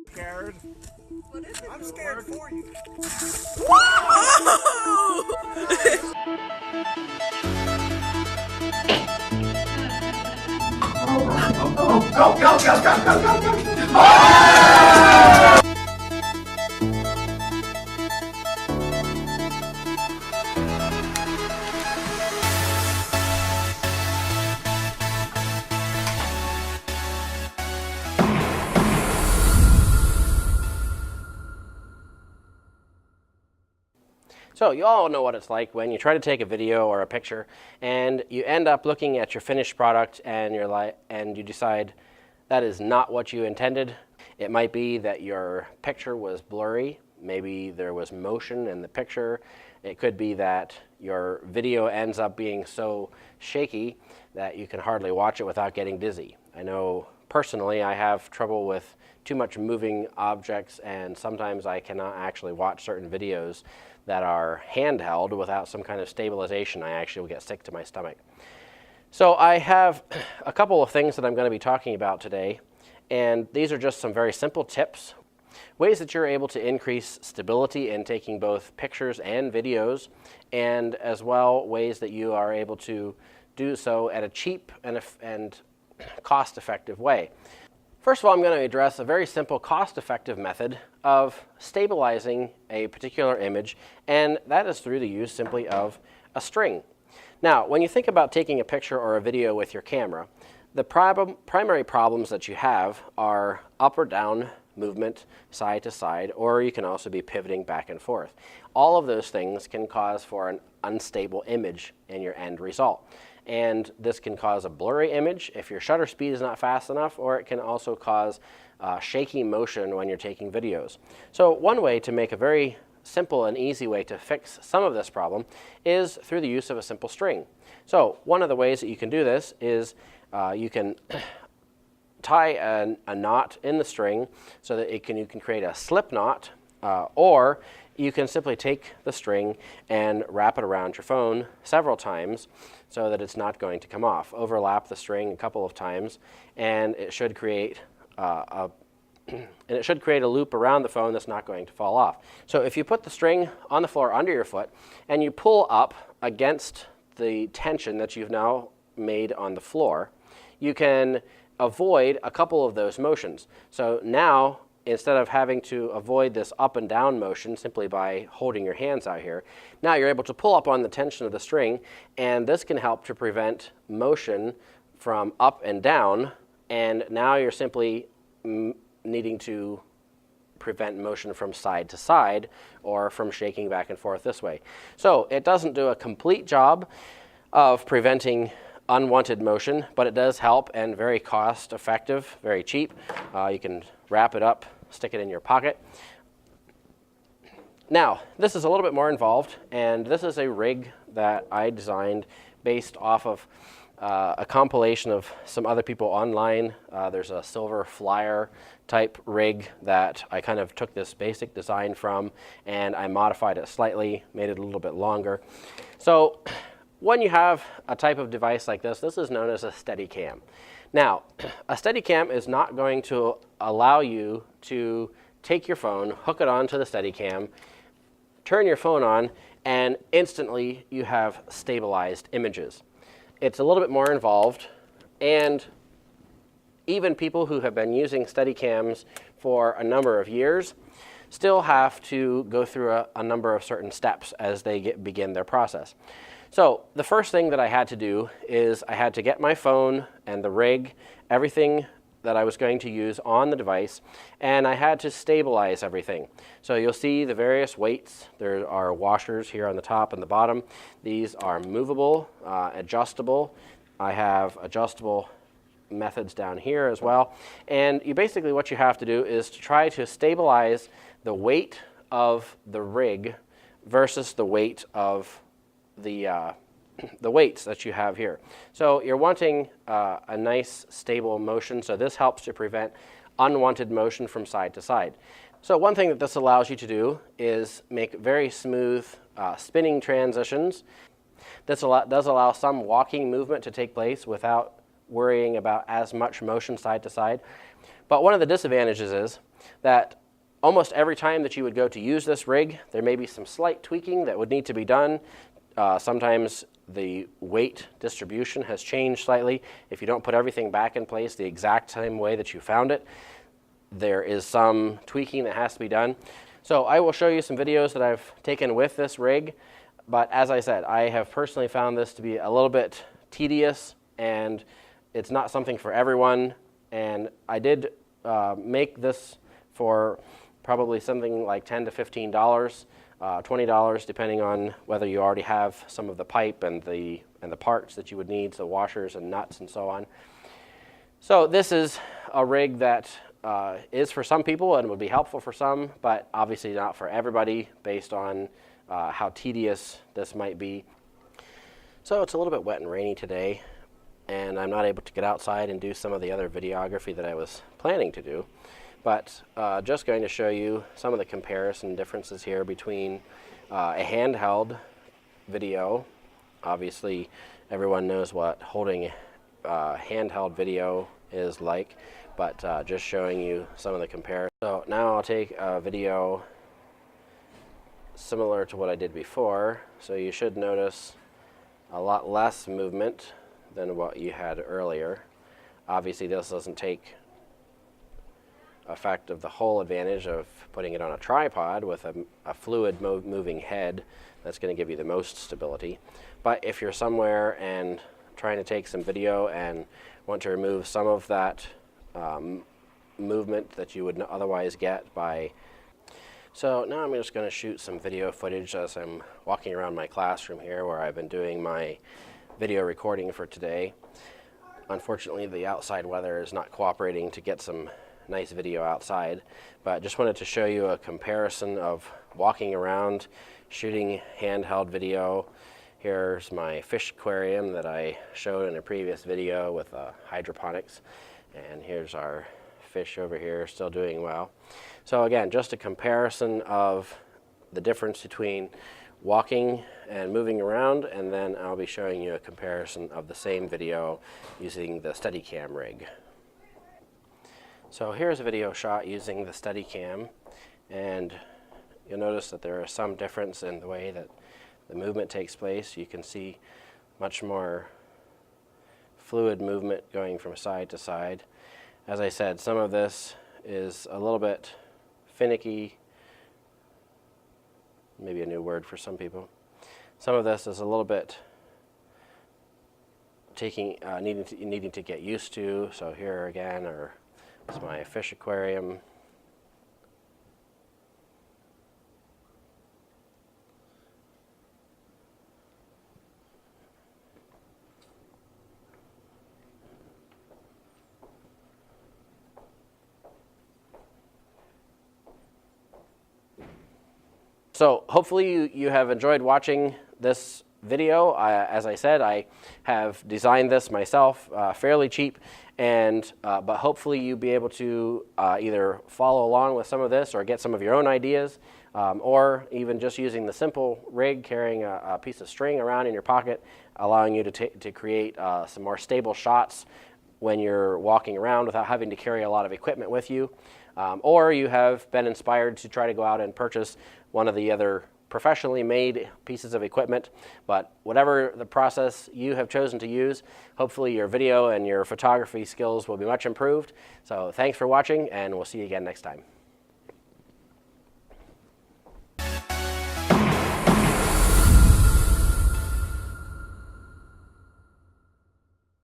Scared? What if I'm scared for you. Go, go, go, go, go, go, go, go. So you all know what it's like when you try to take a video or a picture and you end up looking at your finished product and you decide that is not what you intended. It might be that your picture was blurry, maybe there was motion in the picture. It could be that your video ends up being so shaky that you can hardly watch it without getting dizzy. I know personally I have trouble with too much moving objects, and sometimes I cannot actually watch certain videos that are handheld without some kind of stabilization. I actually will get sick to my stomach. So I have a couple of things that I'm going to be talking about today, and these are just some very simple tips, ways that you're able to increase stability in taking both pictures and videos, and as well ways that you are able to do so at a cheap and cost-effective way. First of all, I'm going to address a very simple cost-effective method of stabilizing a particular image, and that is through the use simply of a string. Now, when you think about taking a picture or a video with your camera, the primary problems that you have are up or down movement, side to side, or you can also be pivoting back and forth. All of those things can cause for an unstable image in your end result. And this can cause a blurry image if your shutter speed is not fast enough, or it can also cause shaky motion when you're taking videos. So one way to make a very simple and easy way to fix some of this problem is through the use of a simple string. So one of the ways that you can do this is you can tie a knot in the string so that you can create a slip knot, or you can simply take the string and wrap it around your phone several times so that it's not going to come off. Overlap the string a couple of times, and it should create a loop around the phone that's not going to fall off. So if you put the string on the floor under your foot and you pull up against the tension that you've now made on the floor, you can avoid a couple of those motions. So now, instead of having to avoid this up and down motion simply by holding your hands out here, now you're able to pull up on the tension of the string, and this can help to prevent motion from up and down, and now you're simply needing to prevent motion from side to side or from shaking back and forth this way. So it doesn't do a complete job of preventing unwanted motion, but it does help, and very cost effective, very cheap. You can wrap it up, stick it in your pocket. Now, this is a little bit more involved, and this is a rig that I designed based off of a compilation of some other people online. There's a silver flyer type rig that I kind of took this basic design from, and I modified it slightly, made it a little bit longer. So when you have a type of device like this is known as a stedicam. Now, a stedicam is not going to allow you to take your phone, hook it onto the stedicam, turn your phone on, and instantly you have stabilized images. It's a little bit more involved, and even people who have been using stedicams for a number of years still have to go through a number of certain steps as they begin their process. So the first thing that I had to do is I had to get my phone and the rig, everything that I was going to use on the device, and I had to stabilize everything. So you'll see the various weights. There are washers here on the top and the bottom. These are movable, adjustable. I have adjustable methods down here as well. And basically what you have to do is to try to stabilize the weight of the rig versus the weight of the weights that you have here. So you're wanting a nice stable motion, so this helps to prevent unwanted motion from side to side. So one thing that this allows you to do is make very smooth spinning transitions. This does allow some walking movement to take place without worrying about as much motion side to side. But one of the disadvantages is that almost every time that you would go to use this rig, there may be some slight tweaking that would need to be done. Sometimes the weight distribution has changed slightly. If you don't put everything back in place the exact same way that you found it, there is some tweaking that has to be done. So I will show you some videos that I've taken with this rig, but as I said, I have personally found this to be a little bit tedious, and it's not something for everyone. And I did make this for probably something like $10 to $15, $20 depending on whether you already have some of the pipe and the parts that you would need, so washers and nuts and so on. So this is a rig that is for some people and would be helpful for some, but obviously not for everybody based on how tedious this might be. So it's a little bit wet and rainy today, and I'm not able to get outside and do some of the other videography that I was planning to do. But just going to show you some of the comparison differences here between a handheld video. Obviously, everyone knows what holding handheld video is like, but just showing you some of the comparison. So now I'll take a video similar to what I did before. So you should notice a lot less movement than what you had earlier. Obviously, this doesn't take effect of the whole advantage of putting it on a tripod with a fluid moving head. That's going to give you the most stability. But if you're somewhere and trying to take some video and want to remove some of that movement that you would otherwise get by... So now I'm just going to shoot some video footage as I'm walking around my classroom here where I've been doing my video recording for today. Unfortunately, the outside weather is not cooperating to get some nice video outside, but just wanted to show you a comparison of walking around, shooting handheld video. Here's my fish aquarium that I showed in a previous video with hydroponics, and here's our fish over here still doing well. So again, just a comparison of the difference between walking and moving around, and then I'll be showing you a comparison of the same video using the Steadicam rig. So here's a video shot using the Stedicam, and you'll notice that there is some difference in the way that the movement takes place. You can see much more fluid movement going from side to side. As I said, some of this is a little bit finicky, maybe a new word for some people. Some of this is a little bit needing to get used to. So here again is my fish aquarium. So hopefully you have enjoyed watching this video. As I said, I have designed this myself, fairly cheap, and but hopefully you'll be able to either follow along with some of this or get some of your own ideas, or even just using the simple rig, carrying a piece of string around in your pocket, allowing you to create some more stable shots when you're walking around without having to carry a lot of equipment with you. Or you have been inspired to try to go out and purchase one of the other professionally made pieces of equipment. But whatever the process you have chosen to use, hopefully your video and your photography skills will be much improved. So thanks for watching, and we'll see you again next time.